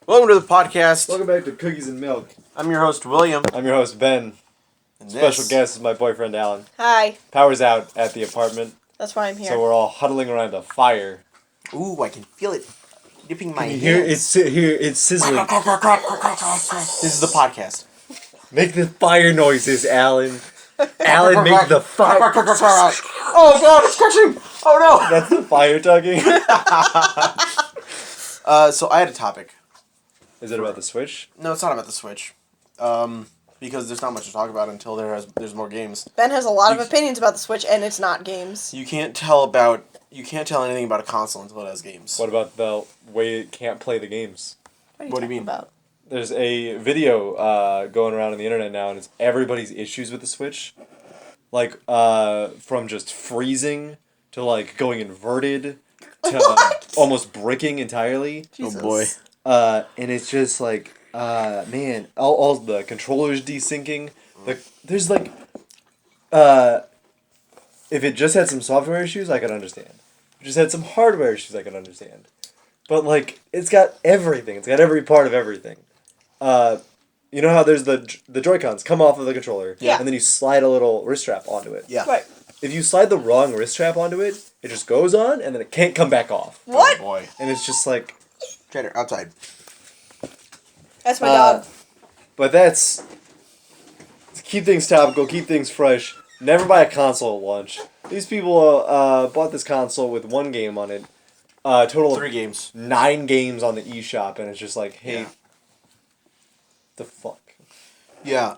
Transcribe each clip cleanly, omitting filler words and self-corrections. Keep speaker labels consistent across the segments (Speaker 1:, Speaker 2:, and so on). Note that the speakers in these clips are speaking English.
Speaker 1: Welcome to the podcast.
Speaker 2: Welcome back to Cookies and Milk.
Speaker 1: I'm your host, William.
Speaker 2: I'm your host, Ben.
Speaker 1: And
Speaker 2: Special guest is my boyfriend, Alan.
Speaker 3: Hi.
Speaker 2: Power's out at the apartment,
Speaker 3: That's why I'm here.
Speaker 2: so we're all huddling around a fire.
Speaker 1: Ooh, I can feel it dipping my
Speaker 2: Here,
Speaker 1: hands.
Speaker 2: it's sizzling.
Speaker 1: This is the podcast.
Speaker 2: Make the fire noises, Alan. Alan, make the fire.
Speaker 1: Oh god, it's catching! Oh no!
Speaker 2: That's the fire tugging.
Speaker 1: So I had a topic.
Speaker 2: Is it about the Switch?
Speaker 1: No, it's not about the Switch. Because there's not much to talk about until there's more games.
Speaker 3: Ben has a lot of opinions about the Switch, and it's not games.
Speaker 1: You can't tell anything about a console until it has games.
Speaker 2: What about the way it can't play the games?
Speaker 1: What do you mean?
Speaker 3: About?
Speaker 2: There's a video going around on the internet now, and it's everybody's issues with the Switch. Like, from just freezing to, like, going inverted to almost bricking entirely.
Speaker 3: Jesus.
Speaker 1: Oh boy.
Speaker 2: And it's just like, man, all the controllers desyncing. There's like, if it just had some software issues, I could understand. If it just had some hardware issues, I could understand. But like, it's got everything. It's got every part of everything. You know how there's the Joy-Cons come off of the controller,
Speaker 3: Yeah.
Speaker 2: and then you slide a little wrist strap onto it.
Speaker 1: Yeah.
Speaker 3: Right.
Speaker 2: If you slide the wrong wrist strap onto it, it just goes on, and then it can't come back off.
Speaker 3: What?
Speaker 1: Oh boy.
Speaker 2: And it's just like,
Speaker 1: Cheddar, outside.
Speaker 3: That's my dog.
Speaker 2: but that's to keep things topical, keep things fresh. Never buy a console at launch. These people bought this console with one game on it. Total
Speaker 1: 3
Speaker 2: of
Speaker 1: games.
Speaker 2: 9 games on the eShop, and it's just like, hey,
Speaker 1: Yeah.
Speaker 2: the fuck.
Speaker 1: Yeah.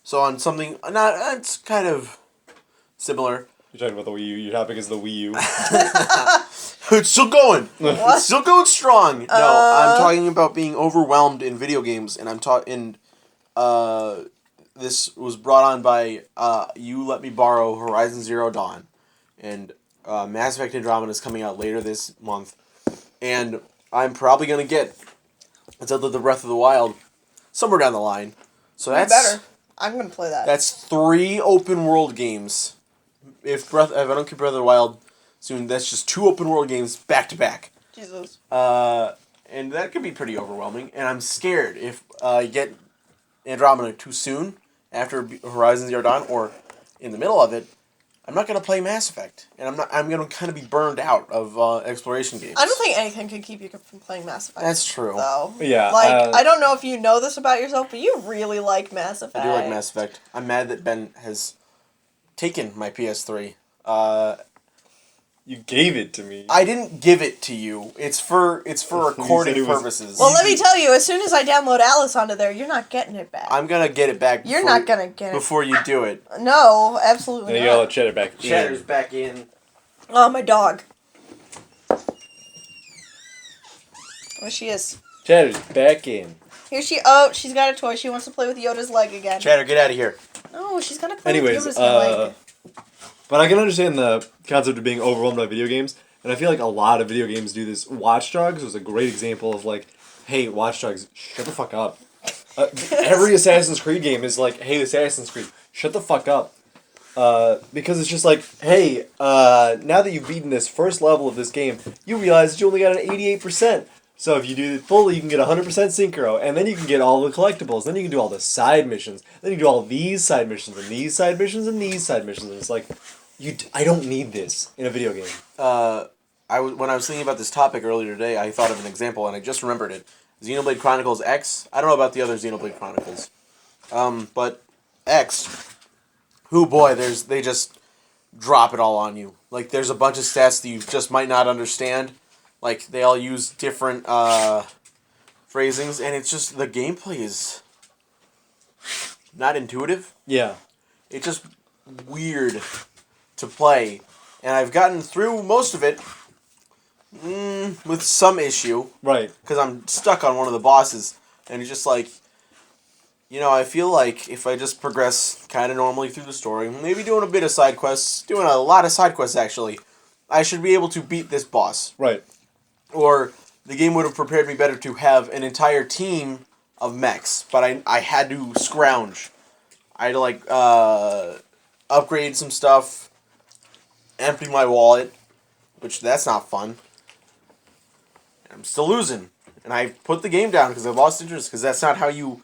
Speaker 1: So on something it's kind of similar.
Speaker 2: You're talking about the Wii U. Your topic is the Wii U.
Speaker 1: It's still going.
Speaker 3: What?
Speaker 1: It's still going strong. No, I'm talking about being overwhelmed in video games, and this was brought on by you let me borrow Horizon Zero Dawn, and Mass Effect Andromeda is coming out later this month, and I'm probably gonna get Zelda: The Breath of the Wild somewhere down the line. So that's
Speaker 3: better. I'm gonna play that.
Speaker 1: That's 3 open world games. If I don't get Breath of the Wild soon, that's just 2 open world games back to back.
Speaker 3: Jesus.
Speaker 1: And that could be pretty overwhelming. And I'm scared if I get Andromeda too soon after Horizon Zero Dawn or in the middle of it, I'm not gonna play Mass Effect, and I'm gonna kind of be burned out of exploration games.
Speaker 3: I don't think anything can keep you from playing Mass Effect.
Speaker 1: That's true.
Speaker 3: Though.
Speaker 2: Yeah,
Speaker 3: Like, I don't know if you know this about yourself, but you really like Mass Effect.
Speaker 1: I do like Mass Effect. I'm mad that Ben has taken my PS3.
Speaker 2: You gave it to me.
Speaker 1: I didn't give it to you. It's for recording
Speaker 2: it was-
Speaker 1: purposes.
Speaker 3: Well, let me tell you, as soon as I download Alice onto there, you're not getting it back.
Speaker 1: I'm gonna get it back.
Speaker 3: You're not gonna get it.
Speaker 1: before you do it.
Speaker 3: No, absolutely
Speaker 2: And you gotta
Speaker 3: not.
Speaker 2: let Cheddar back in.
Speaker 1: Cheddar's back in.
Speaker 3: Oh, my dog. There she is.
Speaker 2: Cheddar's back in.
Speaker 3: Here she's got a toy. She wants to play with Yoda's leg again.
Speaker 1: Cheddar, get out of here.
Speaker 3: No, she's gonna play
Speaker 2: Anyways,
Speaker 3: with Yoda's leg.
Speaker 2: but I can understand the concept of being overwhelmed by video games, and I feel like a lot of video games do this. Watch Dogs was a great example of like, hey, Watch Dogs, shut the fuck up. Every Assassin's Creed game is like, hey, Assassin's Creed, shut the fuck up. Because it's just like, hey, now that you've beaten this first level of this game, you realize that you only got an 88%. So if you do it fully, you can get 100% synchro, and then you can get all the collectibles, then you can do all the side missions, then you can do all these side missions, and these side missions, and these side missions, and it's like, I don't need this in a video game.
Speaker 1: When I was thinking about this topic earlier today, I thought of an example, and I just remembered it. Xenoblade Chronicles X. I don't know about the other Xenoblade Chronicles, but X. Oh boy, they just drop it all on you. Like there's a bunch of stats that you just might not understand. Like they all use different phrasings, and it's just the gameplay is not intuitive.
Speaker 2: Yeah.
Speaker 1: It's just weird to play, and I've gotten through most of it with some issue.
Speaker 2: Right.
Speaker 1: Because I'm stuck on one of the bosses, and it's just like, I feel like if I just progress kind of normally through the story, maybe doing a bit of side quests, doing a lot of side quests actually, I should be able to beat this boss.
Speaker 2: Right.
Speaker 1: Or the game would have prepared me better to have an entire team of mechs, but I had to scrounge. I had to upgrade some stuff, empty my wallet, which that's not fun. I'm still losing. and I put the game down because I lost interest because that's not how you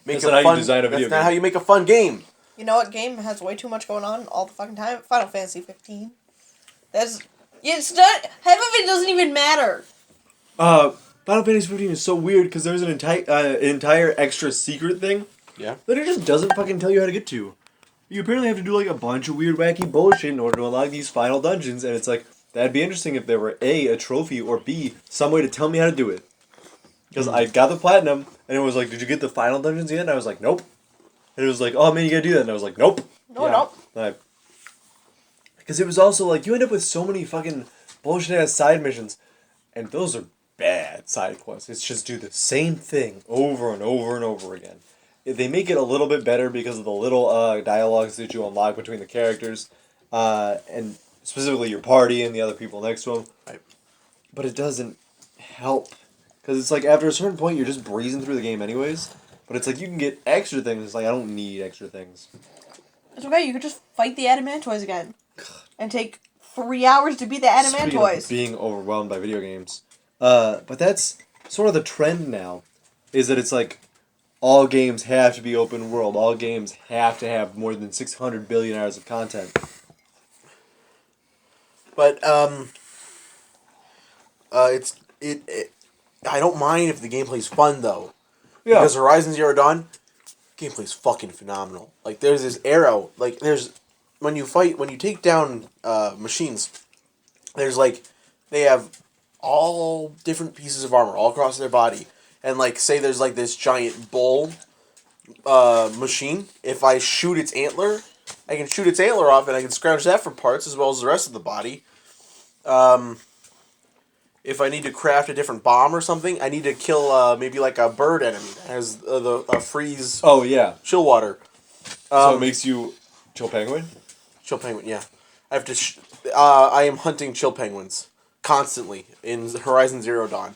Speaker 1: make
Speaker 2: That's
Speaker 1: a
Speaker 2: not how you
Speaker 1: fun.
Speaker 2: design a video
Speaker 1: That's not
Speaker 2: game.
Speaker 1: how you make a fun game.
Speaker 3: You know what game has way too much going on all the fucking time? Final Fantasy 15. It's not. Half of it doesn't even matter.
Speaker 2: Final Fantasy 15 is so weird because there's an entire extra secret thing
Speaker 1: Yeah.
Speaker 2: that it just doesn't fucking tell you how to get to. You apparently have to do like a bunch of weird, wacky bullshit in order to unlock these final dungeons, and it's like that'd be interesting if there were a trophy, or B, some way to tell me how to do it. Because I got the platinum, and it was like, "Did you get the final dungeons yet?" And I was like, "Nope." And it was like, "Oh man, you gotta do that," and I was like, "Nope."
Speaker 3: No, no.
Speaker 2: Because it was also like you end up with so many fucking bullshit ass side missions, and those are bad side quests. It's just do the same thing over and over and over again. They make it a little bit better because of the little dialogues that you unlock between the characters, and specifically your party and the other people next to them.
Speaker 1: Right.
Speaker 2: But it doesn't help because it's like after a certain point you're just breezing through the game anyways. But it's like you can get extra things. It's like I don't need extra things.
Speaker 3: It's okay. You could just fight the Adamantoids again, and take 3 hours to beat the
Speaker 2: Speaking
Speaker 3: Adamantoids.
Speaker 2: of being overwhelmed by video games, but that's sort of the trend now, is that it's like all games have to be open world. All games have to have more than 600 billion hours of content.
Speaker 1: But I don't mind if the gameplay's fun though.
Speaker 2: Yeah.
Speaker 1: Because Horizon Zero Dawn, gameplay's fucking phenomenal. Like there's this arrow, like there's when you take down machines, there's like they have all different pieces of armor all across their body, and like say there's like this giant bull machine. If I shoot its antler, I can shoot its antler off, and I can scrounge that for parts as well as the rest of the body. If I need to craft a different bomb or something, I need to kill maybe like a bird enemy that has a freeze
Speaker 2: Oh yeah.
Speaker 1: chill water.
Speaker 2: So it makes you chill penguin.
Speaker 1: Chill penguin, yeah. I have to. I am hunting chill penguins constantly in Horizon Zero Dawn.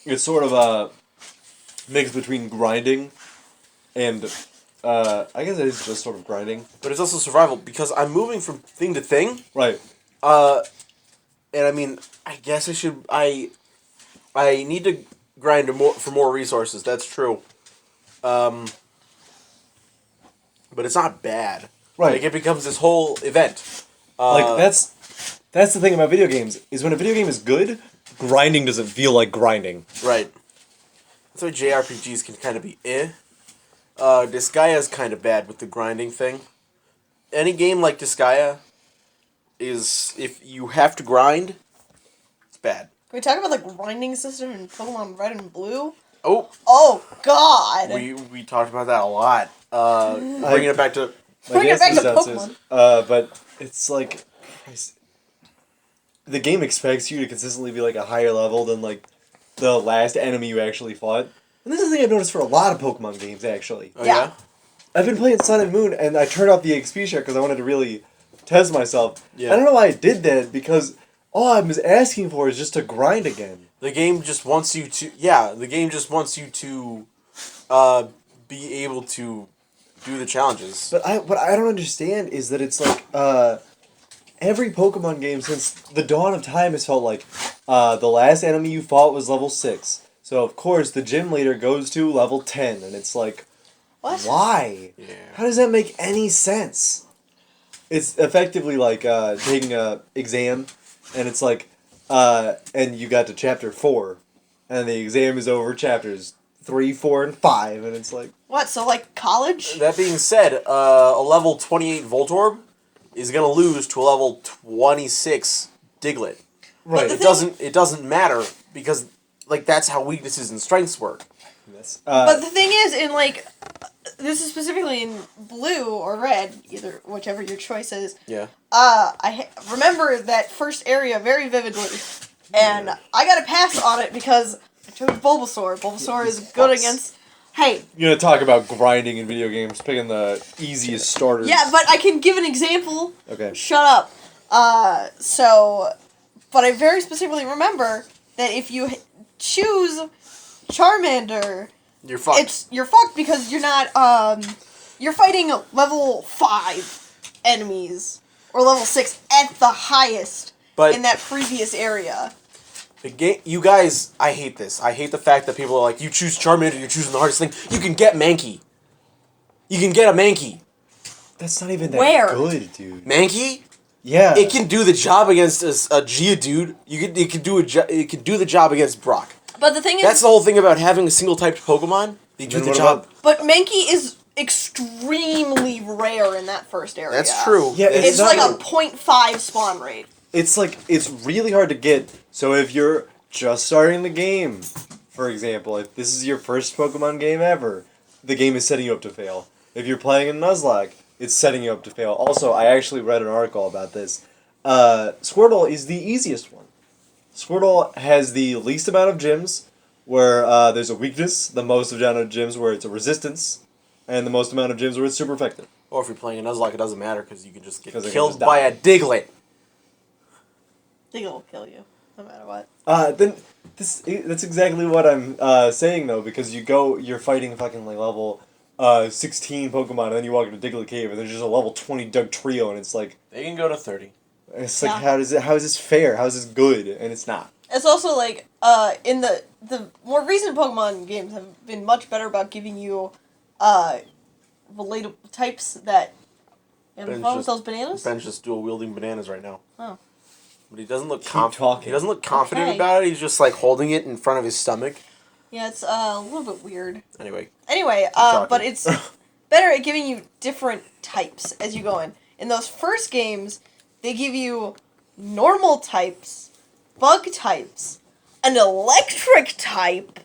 Speaker 2: It's sort of a mix between grinding and I guess it is just sort of grinding.
Speaker 1: But it's also survival because I'm moving from thing to thing.
Speaker 2: Right.
Speaker 1: And I mean, I guess I should. I need to grind for more resources. That's true. But it's not bad.
Speaker 2: Right.
Speaker 1: Like it becomes this whole event.
Speaker 2: Like that's the thing about video games is when a video game is good, grinding doesn't feel like grinding.
Speaker 1: Right. That's why JRPGs can kind of be eh. Disgaea's kind of bad with the grinding thing. Any game like Disgaea is, if you have to grind, it's bad.
Speaker 3: Can we talk about the grinding system in Pokemon Red and Blue?
Speaker 1: Oh,
Speaker 3: Oh God!
Speaker 1: we talked about that a lot. Bringing it back to...
Speaker 3: Bring it back to Pokemon.
Speaker 2: But it's like the game expects you to consistently be like a higher level than like the last enemy you actually fought. And this is the thing I've noticed for a lot of Pokemon games actually.
Speaker 1: Oh,
Speaker 3: Yeah.
Speaker 2: I've been playing Sun and Moon and I turned off the XP share because I wanted to really test myself.
Speaker 1: Yeah.
Speaker 2: I don't know why I did that because all I was asking for is just to grind again.
Speaker 1: The game just wants you to... Yeah, the game just wants you to be able to do the challenges.
Speaker 2: But what I don't understand is that it's like every Pokemon game since the dawn of time has felt like the last enemy you fought was level 6. So of course the gym leader goes to level 10 and it's like
Speaker 3: What?
Speaker 2: why?
Speaker 1: Yeah.
Speaker 2: How does that make any sense? It's effectively like taking a exam and it's like and you got to chapter 4 and the exam is over chapters 3, 4, and 5 and it's like
Speaker 3: What? So like college?
Speaker 1: That being said, a level 28 Voltorb is going to lose to a level 26 Diglett.
Speaker 2: right.
Speaker 1: It doesn't matter because like that's how weaknesses and strengths work.
Speaker 3: But the thing is, in like, this is specifically in Blue or Red, either whichever your choice is.
Speaker 1: Yeah.
Speaker 3: Remember that first area very vividly, and I got a pass on it because I chose Bulbasaur. Bulbasaur is good
Speaker 1: Fucks.
Speaker 3: against. Hey,
Speaker 2: You're gonna talk about grinding in video games, picking the easiest starters.
Speaker 3: yeah, but I can give an example.
Speaker 2: Okay.
Speaker 3: Shut up. But I very specifically remember that if you choose Charmander,
Speaker 1: You're fucked.
Speaker 3: you're fucked because you're not you're fighting level 5 enemies or level 6 at the highest
Speaker 1: But-
Speaker 3: in that previous area.
Speaker 1: The game, you guys, I hate this. I hate the fact that people are like, you choose Charmander, you're choosing the hardest thing. You can get Mankey. You can get a Mankey.
Speaker 2: That's not even that
Speaker 3: Where?
Speaker 2: good, dude.
Speaker 1: Mankey?
Speaker 2: Yeah.
Speaker 1: It can do the job against a Geodude. It can do the job against Brock.
Speaker 3: But the thing is,
Speaker 1: That's the whole thing about having a single typed Pokemon. They do
Speaker 2: Then
Speaker 1: the
Speaker 2: what
Speaker 1: job.
Speaker 2: about-
Speaker 3: but Mankey is extremely rare in that first area.
Speaker 1: That's true.
Speaker 2: Yeah,
Speaker 3: It's
Speaker 2: not
Speaker 3: like a
Speaker 2: even-
Speaker 3: 0.5 spawn rate.
Speaker 2: It's like, it's really hard to get. So if you're just starting the game, for example, if this is your first Pokemon game ever, the game is setting you up to fail. If you're playing in Nuzlocke, it's setting you up to fail. Also, I actually read an article about this. Squirtle is the easiest one. Squirtle has the least amount of gyms, where there's a weakness, the most amount of gyms where it's a resistance, and the most amount of gyms where it's super effective.
Speaker 1: Or if you're playing a Nuzlocke, it doesn't matter because you can just get
Speaker 2: 'Cause they can
Speaker 1: killed
Speaker 2: just
Speaker 1: by
Speaker 2: die.
Speaker 1: a Diglett.
Speaker 3: Diggle will kill you, no matter what.
Speaker 2: Then that's exactly what I'm saying though, because you're fighting fucking like level 16 Pokemon, and then you walk into Diglett Cave, and there's just a level 20 Dugtrio, and it's like
Speaker 1: They can go to 30.
Speaker 2: it's like
Speaker 3: Yeah.
Speaker 2: how is this fair? How is this good? And it's not.
Speaker 3: It's also like, in the more recent Pokemon games have been much better about giving you, relatable types that. And
Speaker 1: Ben's
Speaker 3: what with
Speaker 1: just-
Speaker 3: those bananas?
Speaker 1: Ben's just dual wielding bananas right now.
Speaker 3: Oh.
Speaker 1: But he doesn't look
Speaker 2: Keep
Speaker 1: confident.
Speaker 2: talking.
Speaker 1: He doesn't look confident
Speaker 3: Okay.
Speaker 1: about it. He's just like holding it in front of his stomach.
Speaker 3: Yeah, it's a little bit weird.
Speaker 1: Anyway,
Speaker 3: Anyway,
Speaker 1: talking.
Speaker 3: but it's better at giving you different types as you go in. In those first games, they give you normal types, bug types, an electric type,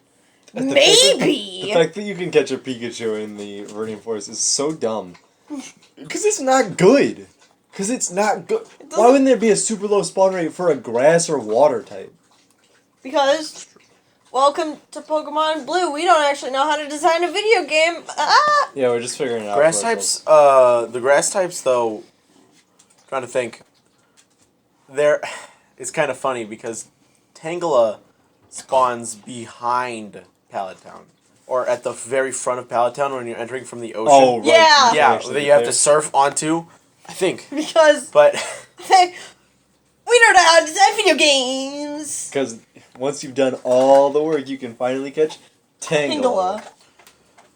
Speaker 2: The
Speaker 3: maybe.
Speaker 2: fact that you can catch a Pikachu in the Verdian Forest is so dumb. Because it's not good. Because it's not good. Why
Speaker 3: doesn't-
Speaker 2: wouldn't there be a super low spawn rate for a grass or water type?
Speaker 3: Because, welcome to Pokemon Blue. We don't actually know how to design a video game. Ah!
Speaker 2: Yeah, we're just figuring it out.
Speaker 1: grass
Speaker 2: for ourselves.
Speaker 1: types. The grass types though. Trying to think. It's kind of funny because Tangela spawns behind Pallet Town, or at the very front of Pallet Town when you're entering from the ocean.
Speaker 2: Oh, right.
Speaker 3: Yeah.
Speaker 2: you can
Speaker 1: yeah,
Speaker 2: actually
Speaker 1: that
Speaker 2: get
Speaker 1: you have
Speaker 2: there.
Speaker 1: to surf onto. I think,
Speaker 3: Because
Speaker 1: but
Speaker 3: we don't know how to design video games.
Speaker 2: Because once you've done all the work, you can finally catch Tangela.
Speaker 3: Tangela.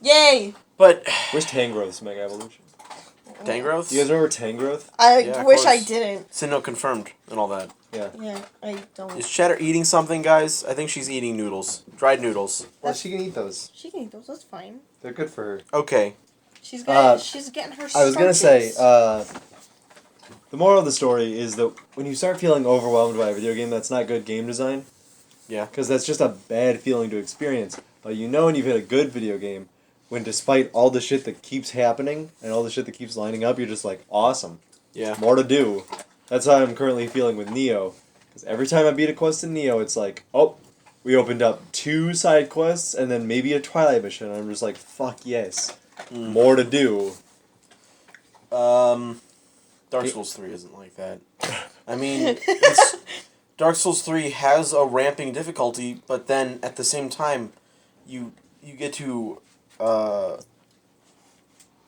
Speaker 3: Yay!
Speaker 1: but
Speaker 2: Where's Tangrowth's Mega Evolution?
Speaker 1: Tangrowth.
Speaker 2: Do you guys remember Tangrowth?
Speaker 3: I
Speaker 1: Yeah, of
Speaker 3: wish I
Speaker 1: course.
Speaker 3: didn't.
Speaker 1: Sinnoh confirmed and all that.
Speaker 2: Yeah.
Speaker 3: Yeah, I don't.
Speaker 1: Is Cheddar eating something, guys? I think she's eating noodles. Dried noodles.
Speaker 2: Well, she can eat those.
Speaker 3: She can eat those. That's fine.
Speaker 2: They're good for her.
Speaker 1: Okay.
Speaker 3: She's
Speaker 2: Uh,
Speaker 3: getting her.
Speaker 2: I was gonna say,
Speaker 3: starches.
Speaker 2: the moral of the story is that when you start feeling overwhelmed by a video game, that's not good game design.
Speaker 1: Yeah.
Speaker 2: Because that's just a bad feeling to experience. But you know when you've hit a good video game, when despite all the shit that keeps happening and all the shit that keeps lining up, you're just like, awesome.
Speaker 1: Yeah.
Speaker 2: More to do. That's how I'm currently feeling with Neo. Because every time I beat a quest in Neo, it's like, oh, we opened up 2 side quests and then maybe a Twilight mission. And I'm just like, fuck yes. More to do.
Speaker 1: Dark Souls 3 isn't like that. I mean, Dark Souls 3 has a ramping difficulty, but then at the same time, you get to the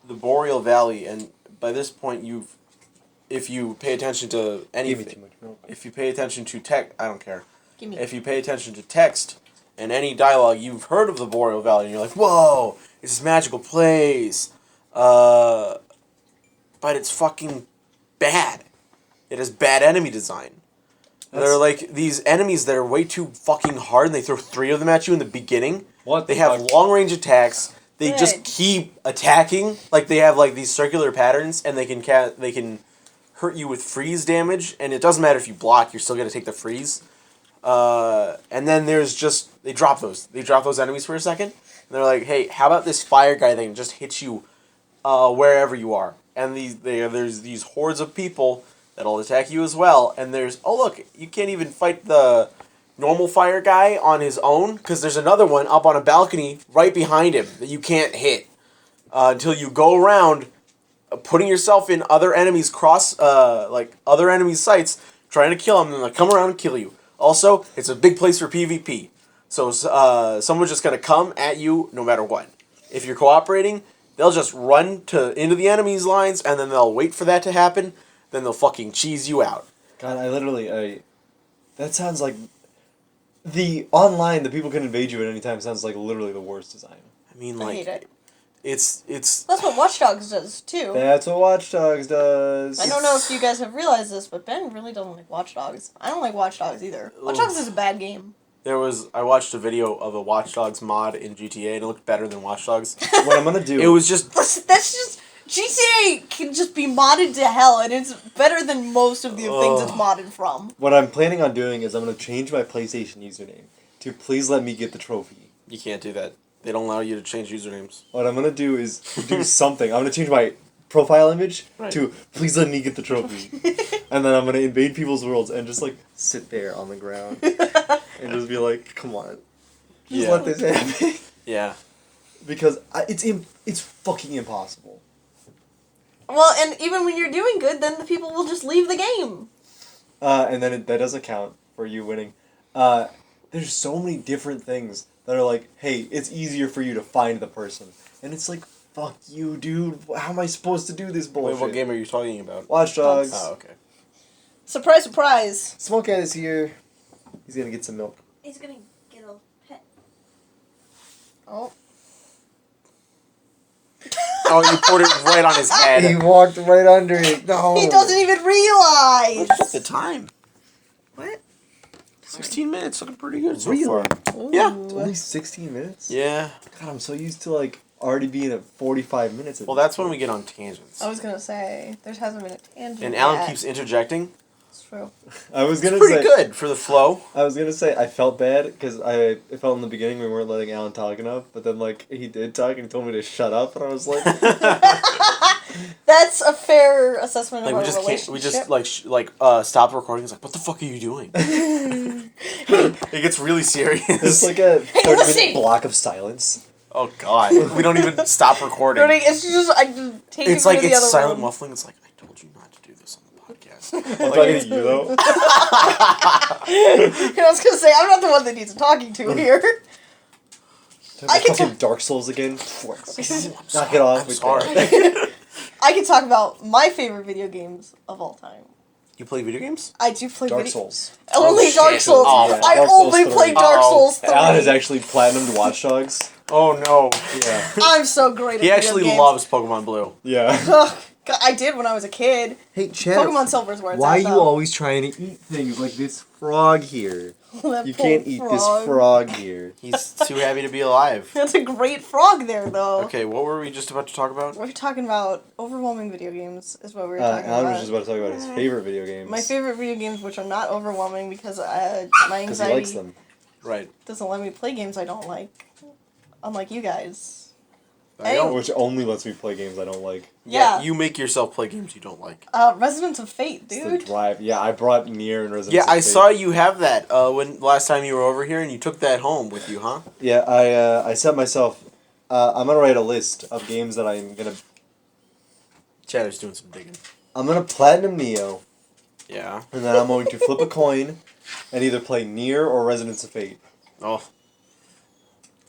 Speaker 1: Boreal Valley, and by this point, if you pay attention to
Speaker 2: Give me
Speaker 1: anything,
Speaker 2: too much milk.
Speaker 1: if you pay attention to text, I don't care.
Speaker 3: Give me.
Speaker 1: If you pay attention to text and any dialogue, you've heard of the Boreal Valley, and you're like, whoa, it's this magical place. But it's fucking bad. It has bad enemy design. They're like these enemies that are way too fucking hard, and they throw 3 of them at you in the beginning.
Speaker 2: What
Speaker 1: They
Speaker 2: the
Speaker 1: have
Speaker 2: fuck?
Speaker 1: long range attacks. They
Speaker 3: Good.
Speaker 1: just keep attacking. Like they have like these circular patterns, and they can hurt you with freeze damage. And it doesn't matter if you block; you're still gonna take the freeze. And then there's just they drop those enemies for a second, and they're like, hey, how about this fire guy that can just hit you wherever you are? And there's these hordes of people that'll attack you as well. And there's look, you can't even fight the normal fire guy on his own because there's another one up on a balcony right behind him that you can't hit until you go around putting yourself in other enemies other enemies' sights, trying to kill them, and they'll come around and kill you. Also, it's a big place for PvP, so someone's just gonna come at you no matter what. If you're cooperating, they'll just run into the enemy's lines, and then they'll wait for that to happen. Then they'll fucking cheese you out.
Speaker 2: God, that sounds like the online, the people can invade you at any time sounds like literally the worst design.
Speaker 1: I mean,
Speaker 3: I
Speaker 1: like,
Speaker 3: hate it.
Speaker 1: it's
Speaker 3: That's what Watch Dogs does too.
Speaker 2: That's what Watch Dogs does.
Speaker 3: I don't know if you guys have realized this, but Ben really doesn't like Watch Dogs. I don't like Watch Dogs either. Watch Dogs is a bad game.
Speaker 1: I watched a video of a Watch Dogs mod in GTA and it looked better than Watch Dogs.
Speaker 2: What I'm gonna do.
Speaker 1: It was just
Speaker 3: That's just GTA can just be modded to hell, and it's better than most of the things it's modded from.
Speaker 2: What I'm planning on doing is I'm gonna change my PlayStation username to please let me get the trophy.
Speaker 1: you can't do that. They don't allow you to change usernames.
Speaker 2: What I'm gonna do is do something. I'm gonna change my profile image
Speaker 1: Right.
Speaker 2: to please let me get the trophy. And then I'm gonna invade people's worlds and just like sit there on the ground and just be like, come on, just
Speaker 1: Yeah.
Speaker 2: let this happen.
Speaker 1: Yeah.
Speaker 2: Because it's fucking impossible.
Speaker 3: Well, and even when you're doing good, then the people will just leave the game.
Speaker 2: And then that doesn't count for you winning. There's so many different things that are like, hey, it's easier for you to find the person. And it's like, fuck you, dude. How am I supposed to do this
Speaker 1: Wait,
Speaker 2: bullshit?
Speaker 1: what game are you talking about?
Speaker 2: Watch Dogs.
Speaker 1: Oh, okay.
Speaker 3: Surprise, surprise.
Speaker 2: Small Cat is here. He's gonna get some milk.
Speaker 3: He's gonna get a pet. Oh.
Speaker 1: Oh, you poured it right on his head.
Speaker 2: He walked right under it. No.
Speaker 3: He doesn't even realize.
Speaker 1: Look at the time.
Speaker 3: What?
Speaker 1: 16 minutes, looking pretty good so
Speaker 2: Really?
Speaker 1: far.
Speaker 3: Ooh.
Speaker 1: Yeah.
Speaker 2: Only 16 minutes?
Speaker 1: Yeah.
Speaker 2: God, I'm so used to like already being at 45 minutes.
Speaker 1: Well, that's when we get on tangents.
Speaker 3: I was gonna say, there hasn't been a tangent
Speaker 1: And Alan
Speaker 3: yet.
Speaker 1: keeps interjecting.
Speaker 3: It's true.
Speaker 2: I was gonna
Speaker 1: Pretty
Speaker 2: say.
Speaker 1: good for the flow.
Speaker 2: I was gonna say I felt bad because I felt in the beginning we weren't letting Alan talk enough, but then like he did talk and he told me to shut up, and I was like,
Speaker 3: That's a fair assessment
Speaker 1: Like
Speaker 3: of
Speaker 1: we
Speaker 3: our
Speaker 1: just can't.
Speaker 3: relationship.
Speaker 1: We just stop recording. It's like, what the fuck are you doing? It gets really serious.
Speaker 2: it's like a 30-minute
Speaker 3: listen!
Speaker 2: block of silence.
Speaker 1: Oh God, we don't even stop recording.
Speaker 3: It's just I just take
Speaker 1: It's
Speaker 3: it
Speaker 1: like
Speaker 3: to the
Speaker 1: it's
Speaker 3: other
Speaker 1: silent
Speaker 3: room.
Speaker 1: muffling. It's like I told you not to do this on the podcast.
Speaker 2: I'm talking to you though.
Speaker 3: I was gonna say I'm not the one that needs talking to here. I can
Speaker 2: fucking Dark Souls again. Knock it off.
Speaker 1: I'm
Speaker 2: with
Speaker 1: sorry.
Speaker 2: that.
Speaker 3: I can talk about my favorite video games of all time.
Speaker 1: You play video games?
Speaker 3: I do play
Speaker 2: Dark
Speaker 3: video.
Speaker 2: Souls.
Speaker 3: Only
Speaker 1: Oh,
Speaker 3: Dark
Speaker 1: shit.
Speaker 3: Souls.
Speaker 1: Oh,
Speaker 2: yeah.
Speaker 3: I
Speaker 2: Dark Souls
Speaker 3: only
Speaker 2: 3.
Speaker 3: play Dark
Speaker 1: Uh-oh.
Speaker 3: Souls 3.
Speaker 2: Alan has actually platinumed Watch Dogs.
Speaker 1: Oh no.
Speaker 2: Yeah.
Speaker 3: I'm so great at
Speaker 1: He
Speaker 3: video
Speaker 1: actually
Speaker 3: games.
Speaker 1: loves Pokemon Blue.
Speaker 2: Yeah.
Speaker 3: Ugh, God, I did when I was a kid.
Speaker 2: Hey, Chad.
Speaker 3: Pokemon Silver's where it's
Speaker 2: Why are
Speaker 3: at,
Speaker 2: you
Speaker 3: though.
Speaker 2: always trying to eat things like this frog here?
Speaker 3: That
Speaker 2: You
Speaker 3: poor
Speaker 2: can't eat this frog here.
Speaker 1: He's too happy to be alive.
Speaker 3: That's a great frog there, though.
Speaker 1: Okay, what were we just about to talk about?
Speaker 3: We're talking about overwhelming video games, is what we were talking
Speaker 2: Alan
Speaker 3: about.
Speaker 2: was just about to talk about his favorite video games.
Speaker 3: My favorite video games, which are not overwhelming because my
Speaker 2: Because he
Speaker 3: anxiety
Speaker 2: likes them.
Speaker 1: Right.
Speaker 3: doesn't let me play games I don't like. Unlike you guys.
Speaker 1: I don't.
Speaker 2: Which only lets me play games I don't like.
Speaker 1: Yeah,
Speaker 3: Yeah.
Speaker 1: you make yourself play games you don't like.
Speaker 3: Residents of Fate,
Speaker 2: It's the
Speaker 3: dude.
Speaker 2: drive. Yeah, I brought Nier and Resident
Speaker 1: Yeah, I
Speaker 2: Evil.
Speaker 1: saw you have that when last time you were over here, and you took that home with you, huh?
Speaker 2: Yeah, I set myself. I'm gonna write a list of games that I'm gonna.
Speaker 1: Chatter's doing some digging.
Speaker 2: I'm gonna platinum Neo,
Speaker 1: Yeah.
Speaker 2: and then I'm going to flip a coin, and either play Nier or Residents of Fate.
Speaker 1: Oh,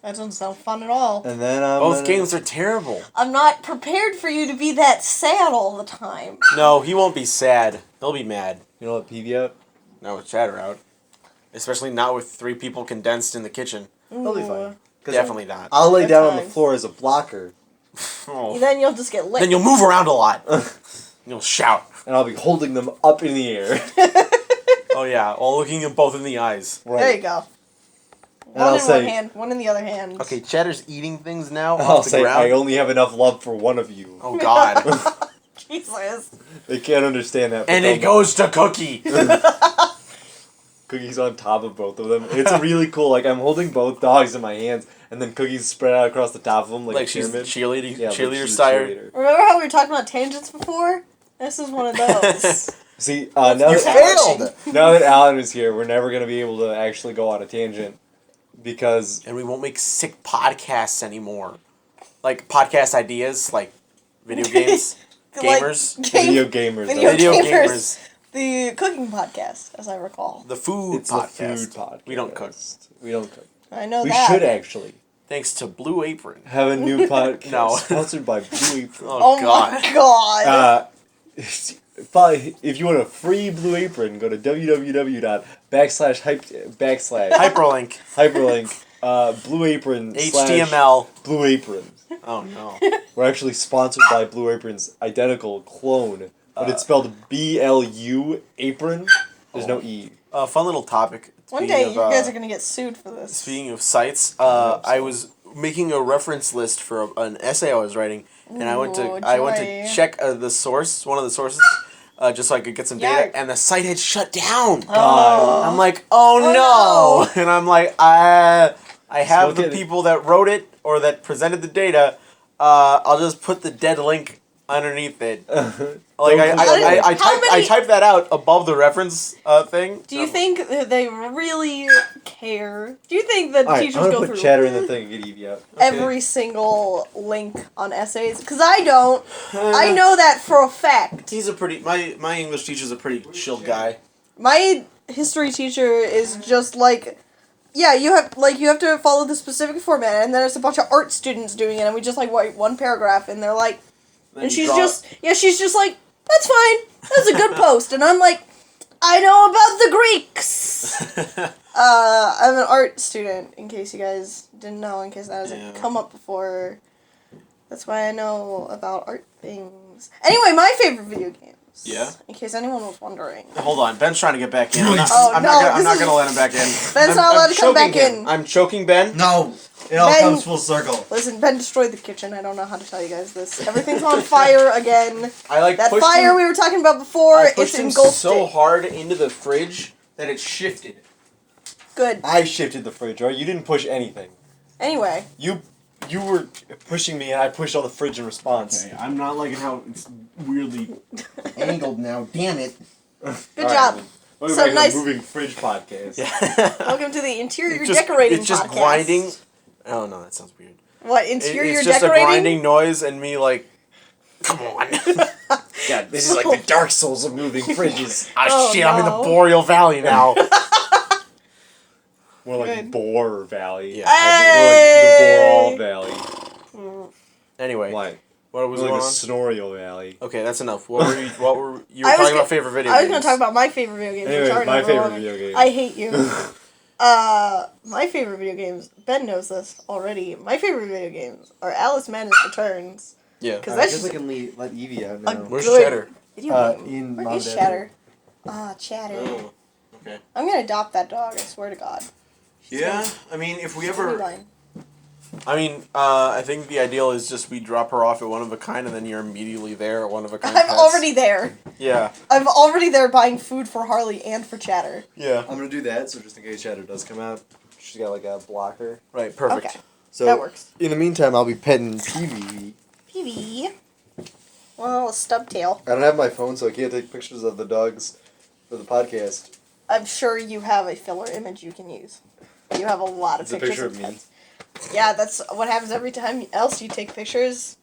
Speaker 3: That doesn't sound fun at all.
Speaker 2: And then I'm
Speaker 1: both
Speaker 2: gonna-
Speaker 1: games are terrible.
Speaker 3: I'm not prepared for you to be that sad all the time.
Speaker 1: No, he won't be sad. He'll be mad.
Speaker 2: You know what, PV out?
Speaker 1: Not with Chatter out. Especially not with 3 people condensed in the kitchen.
Speaker 2: That'll be
Speaker 3: Ooh.
Speaker 2: fine. 'Cause
Speaker 1: Definitely not.
Speaker 2: I'll lay
Speaker 3: Good
Speaker 2: down on the
Speaker 3: times.
Speaker 2: floor as a blocker,
Speaker 1: Oh.
Speaker 3: Then you'll just get lit.
Speaker 1: Then you'll move around a lot. You'll shout.
Speaker 2: and I'll be holding them up in the air.
Speaker 1: Oh yeah, all looking them both in the eyes.
Speaker 3: There you go.
Speaker 2: And
Speaker 3: One
Speaker 2: I'll
Speaker 3: in
Speaker 2: say,
Speaker 3: one hand, one in the other hand.
Speaker 1: Okay, Chatter's eating things now
Speaker 2: I'll
Speaker 1: off the
Speaker 2: say,
Speaker 1: ground.
Speaker 2: I only have enough love for one of you.
Speaker 1: Oh God.
Speaker 3: Jesus.
Speaker 2: They can't understand that. but
Speaker 1: And
Speaker 2: they'll
Speaker 1: it goes to Cookie.
Speaker 2: Cookie's on top of both of them. It's really cool. Like I'm holding both dogs in my hands, and then Cookie's spread out across the top of them like,
Speaker 1: Like
Speaker 2: a
Speaker 1: she's
Speaker 2: pyramid.
Speaker 1: cheerleading,
Speaker 2: Yeah, like
Speaker 1: cheerleader
Speaker 2: she's a
Speaker 1: style.
Speaker 2: cheerleader.
Speaker 3: Remember how we were talking about tangents before? This is one of those.
Speaker 2: See, now
Speaker 1: You
Speaker 2: that
Speaker 1: failed.
Speaker 2: now that Alan is here, we're never gonna be able to actually go on a tangent because
Speaker 1: And we won't make sick podcasts anymore. Like podcast ideas, like video games,
Speaker 3: Like,
Speaker 1: gamers,
Speaker 2: video gamers.
Speaker 3: Video
Speaker 2: are-
Speaker 1: video
Speaker 3: gamers.
Speaker 1: gamers,
Speaker 3: The cooking podcast, as I recall.
Speaker 1: the food
Speaker 2: It's
Speaker 1: podcast.
Speaker 2: a food podcast.
Speaker 1: We don't cook.
Speaker 2: We don't cook.
Speaker 3: I know
Speaker 2: We
Speaker 3: that.
Speaker 2: should actually
Speaker 1: Thanks to Blue Apron.
Speaker 2: have a new podcast
Speaker 1: No.
Speaker 2: sponsored by Blue Apron.
Speaker 3: Oh
Speaker 1: God.
Speaker 3: my god.
Speaker 2: if you want a free Blue Apron, go to
Speaker 1: Hyperlink.
Speaker 2: hyperlink Blue Apron
Speaker 1: HTML.
Speaker 2: Blue Apron.
Speaker 1: Oh no.
Speaker 2: We're actually sponsored by Blue Apron's identical clone, but it's spelled BLU Apron. There's no E.
Speaker 1: Fun little topic.
Speaker 3: One
Speaker 1: Speaking
Speaker 3: day
Speaker 1: of,
Speaker 3: you guys are gonna get sued for this.
Speaker 1: Speaking of sites, I was making a reference list for an essay I was writing, and I went to
Speaker 3: joy.
Speaker 1: check the source, one of the sources, just so I could get some
Speaker 3: Yark.
Speaker 1: data, and the site had shut down.
Speaker 2: God.
Speaker 1: I'm like, oh no, and I'm like, I have
Speaker 2: look
Speaker 1: the
Speaker 2: at it.
Speaker 1: people that wrote it or that presented the data. I'll just put the dead link underneath it. Like I typed that out above the reference thing.
Speaker 3: Do you think that they really care? Do you think that
Speaker 2: Alright,
Speaker 3: teachers
Speaker 2: I'm gonna
Speaker 3: go
Speaker 2: put
Speaker 3: through
Speaker 2: chatter in the thing and get Evie out.
Speaker 3: every single link on essays? Because I don't. I know that for a fact.
Speaker 1: He's a pretty my English teacher's a pretty chill guy.
Speaker 3: My history teacher is just like, yeah, you have to follow the specific format, and then there's a bunch of art students doing it, and we just like write one paragraph, and they're like,
Speaker 1: Then
Speaker 3: and
Speaker 1: you
Speaker 3: she's
Speaker 1: draw-
Speaker 3: just like, that's fine, that's a good post, and I'm like, I know about the Greeks. I'm an art student, in case you guys didn't know, in case that hasn't come up before. That's why I know about art things. Anyway, my favorite video games.
Speaker 1: Yeah?
Speaker 3: In case anyone was wondering.
Speaker 1: Hold on, Ben's trying to get back in. I'm not,
Speaker 3: Oh,
Speaker 1: I'm
Speaker 3: no,
Speaker 1: not
Speaker 3: this
Speaker 1: gonna
Speaker 3: is-
Speaker 1: let him back in.
Speaker 3: Ben's
Speaker 1: I'm
Speaker 3: not allowed to come
Speaker 1: choking
Speaker 3: back
Speaker 1: him.
Speaker 3: in.
Speaker 1: I'm choking Ben.
Speaker 4: No, it all
Speaker 3: Ben-
Speaker 4: comes full circle.
Speaker 3: Listen, Ben destroyed the kitchen. I don't know how to tell you guys this. Everything's on fire again.
Speaker 1: I like
Speaker 3: That
Speaker 1: pushed
Speaker 3: fire
Speaker 1: him,
Speaker 3: we were talking about before,
Speaker 1: I
Speaker 3: it's
Speaker 1: pushed him
Speaker 3: engulfed
Speaker 1: so
Speaker 3: it.
Speaker 1: hard into the fridge that it shifted.
Speaker 3: Good.
Speaker 2: I shifted the fridge, right? You didn't push anything.
Speaker 3: Anyway,
Speaker 2: You were pushing me, and I pushed on the fridge in response.
Speaker 1: Okay, I'm not liking how it's weirdly angled now. Damn it.
Speaker 3: good job.
Speaker 2: Welcome
Speaker 3: So
Speaker 2: back
Speaker 3: nice-
Speaker 2: to the Moving Fridge podcast.
Speaker 3: Welcome to the interior
Speaker 1: It's just-
Speaker 3: decorating
Speaker 1: It's just
Speaker 3: podcast.
Speaker 1: grinding. Oh no, that sounds weird.
Speaker 3: What, interior
Speaker 1: It's just
Speaker 3: decorating?
Speaker 1: a grinding noise and me like, come on.
Speaker 2: God, this is like the Dark Souls of moving fridges.
Speaker 3: Oh,
Speaker 1: Shit, I'm in the
Speaker 3: no.
Speaker 1: Boreal Valley now.
Speaker 2: More like
Speaker 3: Good.
Speaker 2: Boar Valley.
Speaker 1: Yeah.
Speaker 3: Hey!
Speaker 2: More like the Boral Valley.
Speaker 1: Anyway,
Speaker 2: Like,
Speaker 1: what was
Speaker 2: more
Speaker 1: going
Speaker 2: like
Speaker 1: on?
Speaker 2: the Snorial Valley.
Speaker 1: Okay, that's enough. What were you were
Speaker 3: I was
Speaker 1: talking
Speaker 3: go-
Speaker 1: about favorite video
Speaker 3: I was
Speaker 1: games.
Speaker 3: going to talk about my favorite video games. which
Speaker 2: Anyways,
Speaker 3: are
Speaker 2: my
Speaker 3: number
Speaker 2: favorite
Speaker 3: one.
Speaker 2: video game.
Speaker 3: I hate you. My favorite video games, Ben knows this already. My favorite video games are Alice Madness Returns.
Speaker 1: Yeah.
Speaker 3: 'Cause that's just
Speaker 2: can let Evie out
Speaker 3: a
Speaker 1: Where's
Speaker 3: good
Speaker 1: Cheddar?
Speaker 3: video game.
Speaker 2: in
Speaker 3: Where
Speaker 2: Mom
Speaker 3: is
Speaker 2: Dad
Speaker 3: Chatter? Ah, Chatter.
Speaker 1: Oh, okay.
Speaker 3: I'm going to adopt that dog, I swear to God.
Speaker 1: Yeah, I mean, if we
Speaker 3: She's gonna be
Speaker 1: ever,
Speaker 3: mine.
Speaker 1: I think the ideal is just we drop her off at One of a Kind, and then you're immediately there at One of a Kind.
Speaker 3: I'm
Speaker 1: Pets.
Speaker 3: already there.
Speaker 1: Yeah.
Speaker 3: I'm already there buying food for Harley and for Chatter.
Speaker 1: Yeah.
Speaker 2: I'm gonna do that, so just in case Chatter does come out, she's got like a blocker.
Speaker 1: Right. Perfect.
Speaker 3: Okay,
Speaker 2: So
Speaker 3: that works.
Speaker 2: in the meantime, I'll be petting PV.
Speaker 3: PV. Well, a stub tail.
Speaker 2: I don't have my phone, so I can't take pictures of the dogs for the podcast.
Speaker 3: I'm sure you have a filler image you can use. You have a lot of
Speaker 2: It's a
Speaker 3: pictures
Speaker 2: picture
Speaker 3: of
Speaker 2: of me.
Speaker 3: pets. Yeah, that's what happens every time else you take pictures.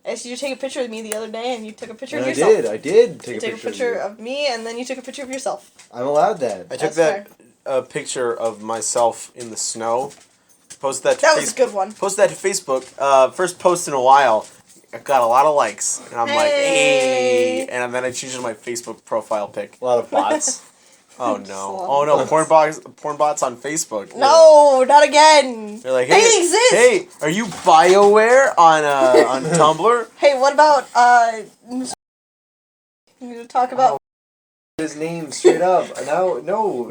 Speaker 3: As you take a picture of me the other day, and you took a picture
Speaker 2: And
Speaker 3: of
Speaker 2: I
Speaker 3: yourself.
Speaker 2: did. I did take
Speaker 3: You
Speaker 2: a
Speaker 3: took
Speaker 2: picture.
Speaker 3: a picture
Speaker 2: of
Speaker 3: of me, and then you took a picture of yourself.
Speaker 2: you. I'm allowed that.
Speaker 1: I took
Speaker 3: That's
Speaker 1: that picture of myself in the snow. Posted that. To
Speaker 3: That was a good one.
Speaker 1: Posted that to Facebook. First post in a while. I got a lot of likes, and I'm like,
Speaker 3: Hey.
Speaker 1: hey, and then I changed my Facebook profile pic.
Speaker 2: A lot of bots.
Speaker 1: Oh
Speaker 3: Just a
Speaker 1: no!
Speaker 3: lot
Speaker 1: Oh
Speaker 3: of
Speaker 1: no! Porn bots on Facebook.
Speaker 3: No, not again.
Speaker 1: They're like,
Speaker 3: They
Speaker 1: hey,
Speaker 3: exist.
Speaker 1: hey, are you Bioware on on Tumblr?
Speaker 3: Hey, what about you need to talk about
Speaker 2: His name straight up. Now, no.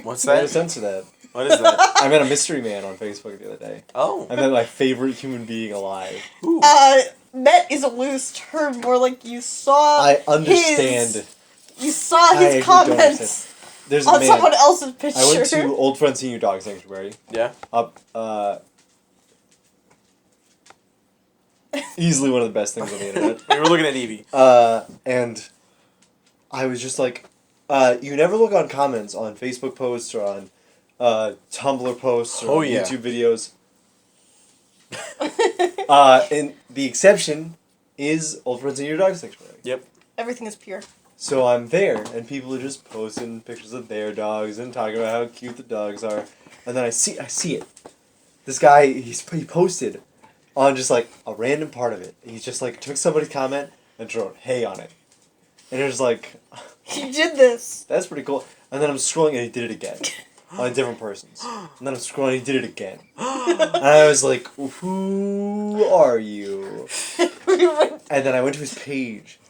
Speaker 1: What's
Speaker 2: I'm gonna
Speaker 1: that?
Speaker 2: censor that.
Speaker 1: What is that?
Speaker 2: I met a mystery man on Facebook the other day.
Speaker 1: Oh.
Speaker 2: I met my favorite human being alive.
Speaker 1: Ooh.
Speaker 3: met is a loose term, more like you saw
Speaker 2: I understand.
Speaker 3: you saw
Speaker 2: I actually
Speaker 3: his
Speaker 2: don't
Speaker 3: comments
Speaker 2: understand. There's a
Speaker 3: on
Speaker 2: man.
Speaker 3: someone else's picture.
Speaker 2: I went to Old Friend Senior Dog Sanctuary.
Speaker 1: Yeah.
Speaker 2: Up, easily one of the best things on the internet.
Speaker 1: We were looking at Evie.
Speaker 2: And I was just like, you never look on comments on Facebook posts or on Tumblr posts or
Speaker 1: Oh,
Speaker 2: on
Speaker 1: yeah.
Speaker 2: YouTube videos. And the exception is Old Friends in Your Dog Sanctuary.
Speaker 1: Yep.
Speaker 3: Everything is pure.
Speaker 2: So I'm there, and people are just posting pictures of their dogs and talking about how cute the dogs are. And then I see it. This guy, he posted on just like a random part of it. He just like took somebody's comment and wrote "hey" on it. And it was like,
Speaker 3: You did this.
Speaker 2: that's pretty cool. And then I'm scrolling and he did it again. On different persons. And then I'm scrolling and he did it again. And I was like, who are you? And then I went to his page.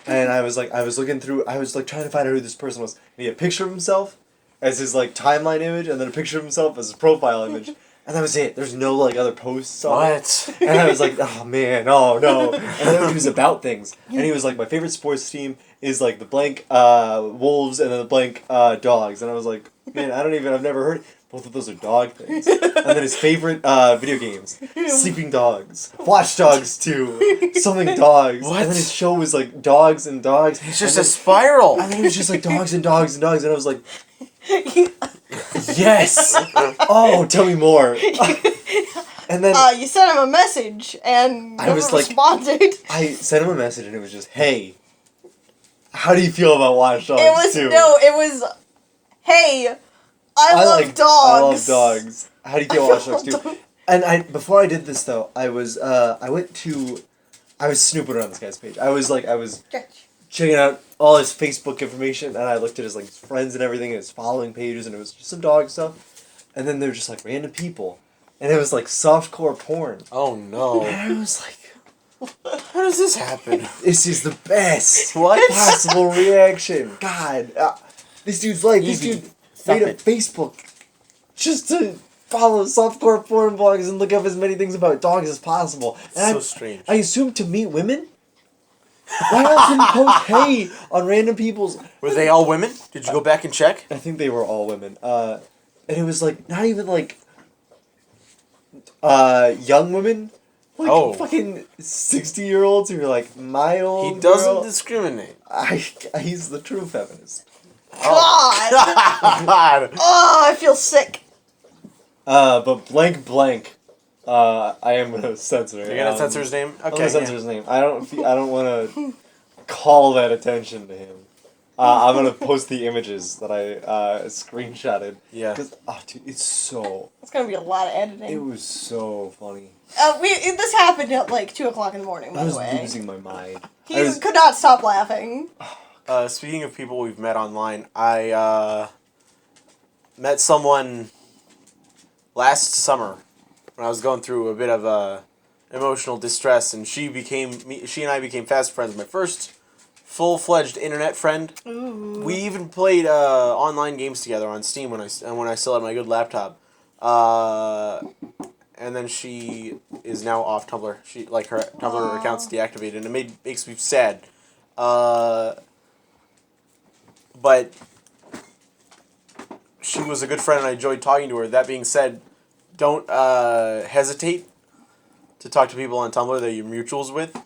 Speaker 2: And I was looking through, I was like trying to find out who this person was. And he had a picture of himself as his like timeline image, and then a picture of himself as his profile image. And that was it. There's no like other posts on it.
Speaker 1: What?
Speaker 2: And I was like, oh man, oh no. And then he was about things. And he was like, my favorite sports team is like the blank Wolves and then the blank Dogs. And I was like, man, I've never heard. Both of those are dog things. And then his favorite video games, Sleeping Dogs, Watch Dogs 2, Something Dogs.
Speaker 1: What?
Speaker 2: And then his show was like dogs and dogs.
Speaker 1: It's just a spiral.
Speaker 2: And then it was just like dogs and dogs and dogs. And I was like, yes! Oh, tell me more. And then
Speaker 3: You sent him a message and
Speaker 2: I
Speaker 3: never
Speaker 2: was like-
Speaker 3: responded.
Speaker 2: I sent him a message and it was just, hey, how do you feel about Watch Dogs
Speaker 3: It was
Speaker 2: 2?
Speaker 3: it was, hey, I love dogs.
Speaker 2: I love dogs. How do you feel
Speaker 3: I
Speaker 2: about Watch Dogs
Speaker 3: love
Speaker 2: 2?
Speaker 3: dogs.
Speaker 2: And before I did this though, I was snooping around this guy's page. I was checking out all his Facebook information, and I looked at his like his friends and everything, and his following pages, and it was just some dog stuff. And then there were just like random people, and it was like softcore porn.
Speaker 1: Oh no.
Speaker 2: And I was like,
Speaker 1: How does this happen?
Speaker 2: this is the best
Speaker 1: What?
Speaker 2: possible reaction. God, this dude's like this
Speaker 1: Evie,
Speaker 2: dude
Speaker 1: stop
Speaker 2: made a
Speaker 1: it.
Speaker 2: Facebook just to follow softcore porn blogs and look up as many things about dogs as possible. And
Speaker 1: So
Speaker 2: I
Speaker 1: strange.
Speaker 2: assume to meet women. Why else would he post hey on random people's?
Speaker 1: Were they all women? Did you go back and check?
Speaker 2: I think they were all women. And it was like not even like young women. Like
Speaker 1: Oh.
Speaker 2: fucking 60-year-olds who are like my old.
Speaker 1: He doesn't
Speaker 2: girl.
Speaker 1: discriminate.
Speaker 2: He's the true feminist.
Speaker 3: God.
Speaker 1: God.
Speaker 3: Oh, I feel sick.
Speaker 2: But blank. I am gonna censor it.
Speaker 1: You're gonna censor his name?
Speaker 2: I'm
Speaker 1: Okay.
Speaker 2: gonna censor
Speaker 1: yeah.
Speaker 2: his name. I don't want to call that attention to him. I'm gonna post the images that I screenshotted.
Speaker 1: Yeah.
Speaker 2: Cause dude, it's so.
Speaker 3: It's gonna be a lot of editing.
Speaker 2: It was so funny.
Speaker 3: This happened at like 2:00 in the morning. By
Speaker 2: I
Speaker 3: the
Speaker 2: was
Speaker 3: way,
Speaker 2: losing my mind.
Speaker 3: he
Speaker 2: I was-
Speaker 3: could not stop laughing.
Speaker 1: Speaking of people we've met online, I met someone last summer when I was going through a bit of emotional distress, and she and I became fast friends. My first full-fledged internet friend.
Speaker 3: Ooh.
Speaker 1: We even played online games together on Steam when I still had my good laptop. And then she is now off Tumblr. She her Tumblr account's deactivated, and it makes me sad. But she was a good friend, and I enjoyed talking to her. That being said, don't hesitate to talk to people on Tumblr that you're mutuals with.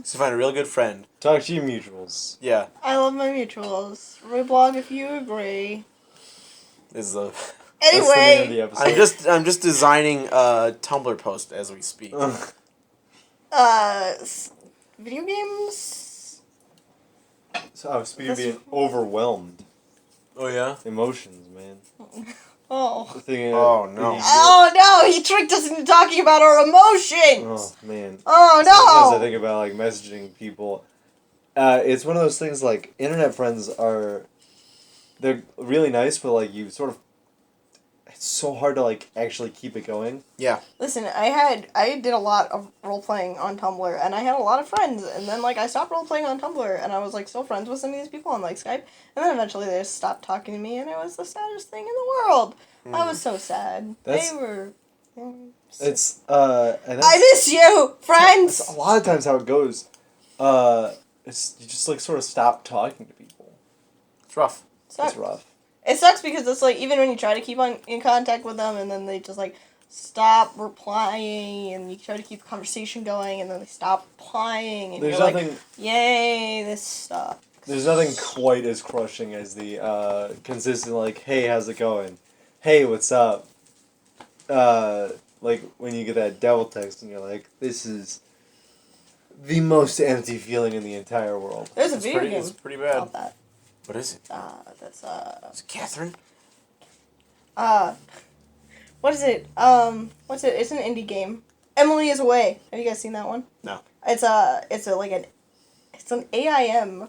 Speaker 1: So find a real good friend.
Speaker 2: Talk to your mutuals.
Speaker 1: Yeah,
Speaker 3: I love my mutuals. Reblog if you agree.
Speaker 1: is the.
Speaker 2: That's the name of
Speaker 3: Anyway,
Speaker 2: the episode.
Speaker 1: I'm just designing a Tumblr post as we speak.
Speaker 3: video games.
Speaker 2: So speaking of being overwhelmed,
Speaker 1: Oh yeah.
Speaker 2: emotions, man.
Speaker 3: Oh.
Speaker 2: The thing,
Speaker 1: Oh, no.
Speaker 3: Oh no! He tricked us into talking about our emotions.
Speaker 2: Oh man.
Speaker 3: Oh
Speaker 2: Sometimes I
Speaker 3: no!
Speaker 2: think about like messaging people. It's one of those things like internet friends are, they're really nice, but like you sort of, it's so hard to like actually keep it going.
Speaker 1: Yeah.
Speaker 3: Listen, I did a lot of role playing on Tumblr, and I had a lot of friends, and then like I stopped role playing on Tumblr, and I was like still friends with some of these people on like Skype, and then eventually they just stopped talking to me, and it was the saddest thing in the world. I was so sad.
Speaker 2: That's-
Speaker 3: They were.
Speaker 2: It's and that's,
Speaker 3: I miss you, friends.
Speaker 2: that's a lot of times how it goes. It's you just like sort of stop talking to people.
Speaker 1: It's rough.
Speaker 3: Sucks.
Speaker 2: It's rough.
Speaker 3: It sucks because it's like even when you try to keep in contact with them, and then they just like stop replying, and you try to keep the conversation going, and then they stop replying, and
Speaker 2: There's
Speaker 3: you're
Speaker 2: nothing.
Speaker 3: like, "Yay, this sucks."
Speaker 2: There's nothing quite as crushing as the consistent like, hey, how's it going? Hey, what's up? Like when you get that devil text and you're like, this is the most empty feeling in the entire world.
Speaker 3: There's a
Speaker 1: It's
Speaker 3: video
Speaker 1: pretty,
Speaker 3: game
Speaker 1: it's pretty
Speaker 3: about
Speaker 1: bad.
Speaker 3: that.
Speaker 1: What is it?
Speaker 3: That's
Speaker 1: Is it Catherine?
Speaker 3: what is it? What's it? It's an indie game. Emily is Away. Have you guys seen that one?
Speaker 1: No.
Speaker 3: It's an AIM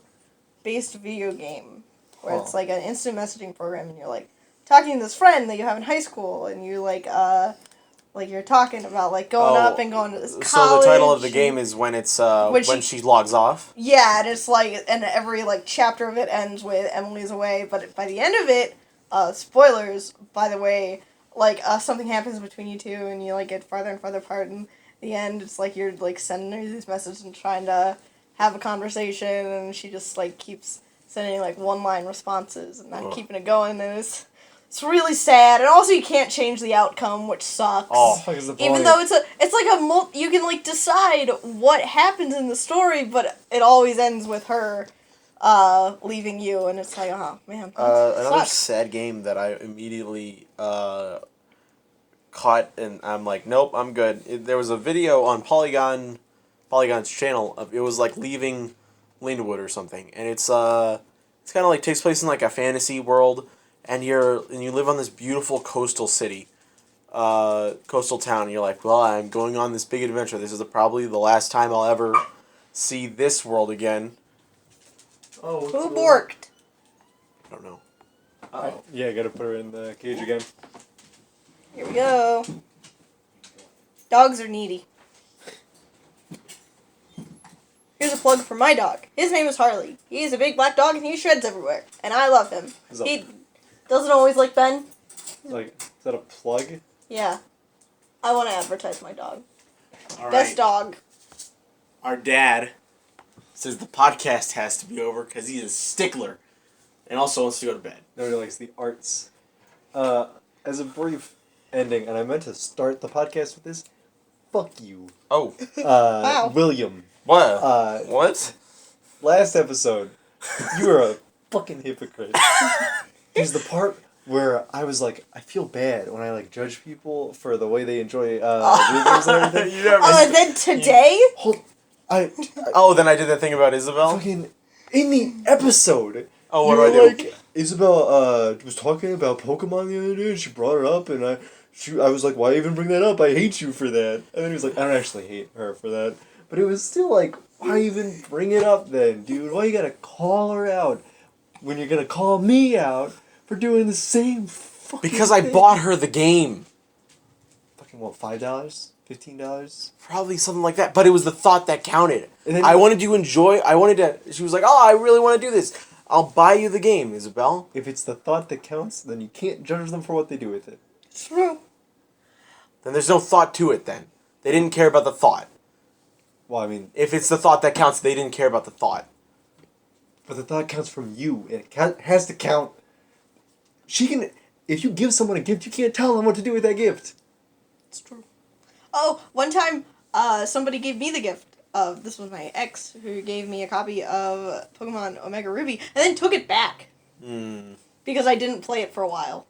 Speaker 3: based video game where it's
Speaker 2: Huh.
Speaker 3: like an instant messaging program, and you're like talking to this friend that you have in high school, and you like you're talking about like going up and going to this college.
Speaker 1: So the title of the game is when it's when she logs off.
Speaker 3: Yeah, and it's like, and every like chapter of it ends with Emily's away, but by the end of it, spoilers, by the way, like something happens between you two, and you like get farther and farther apart, and the end, it's like you're like sending her these messages and trying to have a conversation, and she just like keeps sending like one-line responses and not keeping it going, and it's really sad, and also you can't change the outcome, which sucks.
Speaker 1: Oh.
Speaker 2: Fuck is the
Speaker 3: Even
Speaker 2: point?
Speaker 3: though it's like you can like decide what happens in the story, but it always ends with her leaving you, and it's like, oh man. that
Speaker 1: Another
Speaker 3: sucks.
Speaker 1: sad game that I immediately caught, and I'm like, nope, I'm good. There was a video on Polygon's channel. It was like leaving Lindenwood or something, and it's kind of like takes place in like a fantasy world, and you live on this beautiful coastal city, coastal town. And you're like, well, I'm going on this big adventure. This is probably the last time I'll ever see this world again.
Speaker 2: Oh,
Speaker 3: Who borked?
Speaker 1: I don't know.
Speaker 2: Yeah, gotta put her in the cage again.
Speaker 3: Here we go. Dogs are needy. Here's a plug for my dog. His name is Harley. He's a big black dog and he shreds everywhere. And I love him. He doesn't always like Ben.
Speaker 2: Like, is that a plug?
Speaker 3: Yeah. I want to advertise my dog.
Speaker 1: All
Speaker 3: Best dog.
Speaker 1: Our dad says the podcast has to be over because he's a stickler and also wants to go to bed.
Speaker 2: Nobody likes the arts. As a brief ending, and I meant to start the podcast with this. Fuck you.
Speaker 1: Oh.
Speaker 3: Wow.
Speaker 2: William.
Speaker 1: What? What?
Speaker 2: Last episode, you were a fucking hypocrite. There's the part where I was like, I feel bad when I like judge people for the way they enjoy video games and everything.
Speaker 1: You never.
Speaker 3: Oh, and then today?
Speaker 1: Then I did that thing about Isabel.
Speaker 2: Fucking in the episode.
Speaker 1: Oh, what
Speaker 2: you
Speaker 1: do I
Speaker 2: were
Speaker 1: do?
Speaker 2: like, Isabel was talking about Pokemon the other day, and she brought it up, and I was like, why even bring that up? I hate you for that. And then he was like, I don't actually hate her for that. But it was still like, why even bring it up then, dude? Why you gotta call her out when you're gonna call me out for doing the same fucking
Speaker 1: Because I
Speaker 2: thing?
Speaker 1: bought her the game.
Speaker 2: Fucking what, $5? $15?
Speaker 1: Probably something like that. But it was the thought that counted.
Speaker 2: And then-
Speaker 1: I wanted to enjoy. She was like, oh, I really want to do this. I'll buy you the game, Isabel.
Speaker 2: If it's the thought that counts, then you can't judge them for what they do with it.
Speaker 3: True.
Speaker 1: Then there's no thought to it then. They didn't care about the thought.
Speaker 2: Well, I mean,
Speaker 1: If it's the thought that counts, they didn't care about the thought.
Speaker 2: but the thought counts from you, and it has to count. If you give someone a gift, you can't tell them what to do with that gift.
Speaker 3: It's true. Oh, one time, somebody gave me the gift of, this was my ex, who gave me a copy of Pokemon Omega Ruby, and then took it back. Because I didn't play it for a while.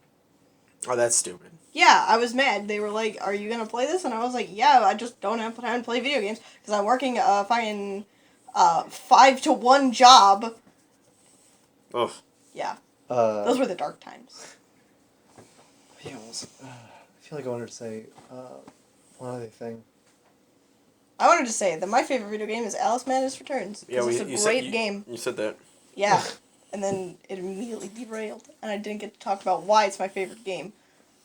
Speaker 1: Oh, that's stupid.
Speaker 3: Yeah, I was mad. They were like, are you gonna play this? And I was like, yeah, I just don't have time to play video games, because I'm working a fucking 5-to-1 job.
Speaker 1: Ugh.
Speaker 3: Yeah, those were the dark times.
Speaker 2: Yeah, I feel like I wanted to say one other thing.
Speaker 3: I wanted to say that my favorite video game is Alice Madness Returns.
Speaker 1: Yeah,
Speaker 3: Because it's a great game.
Speaker 1: You said that.
Speaker 3: Yeah. And then it immediately derailed, and I didn't get to talk about why it's my favorite game.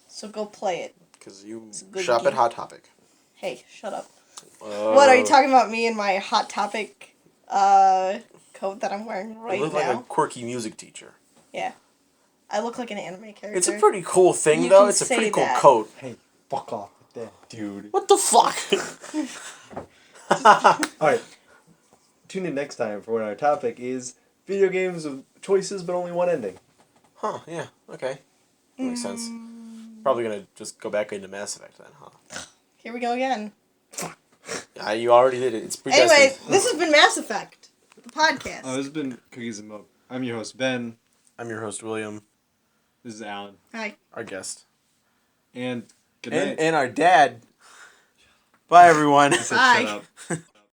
Speaker 3: So go play it.
Speaker 1: Because you
Speaker 3: It's a good
Speaker 1: shop
Speaker 3: game.
Speaker 1: at Hot Topic.
Speaker 3: Hey, shut up. What, are you talking about me and my Hot Topic coat that I'm wearing right
Speaker 1: You look
Speaker 3: now?
Speaker 1: like a quirky music teacher.
Speaker 3: Yeah. I look like an anime character.
Speaker 1: It's a pretty cool thing,
Speaker 3: You
Speaker 1: though.
Speaker 3: can
Speaker 1: It's a
Speaker 3: say
Speaker 1: pretty cool
Speaker 3: that.
Speaker 1: coat.
Speaker 2: Hey, fuck off with that, dude.
Speaker 1: What the fuck?
Speaker 2: Alright, tune in next time for when our topic is video games with choices but only one ending.
Speaker 1: Huh, yeah, okay. That makes sense. Probably gonna just go back into Mass Effect then, huh?
Speaker 3: Here we go again.
Speaker 1: Yeah, you already did it. It's predestined.
Speaker 3: Anyway, this has been Mass Effect, the podcast.
Speaker 2: This has been Cookies and Milk. I'm your host, Ben.
Speaker 1: I'm your host, William,
Speaker 2: This is Alan.
Speaker 3: Hi.
Speaker 1: our guest.
Speaker 2: And good night.
Speaker 1: And our dad. Bye, everyone.
Speaker 2: He said
Speaker 3: Bye.
Speaker 2: shut up.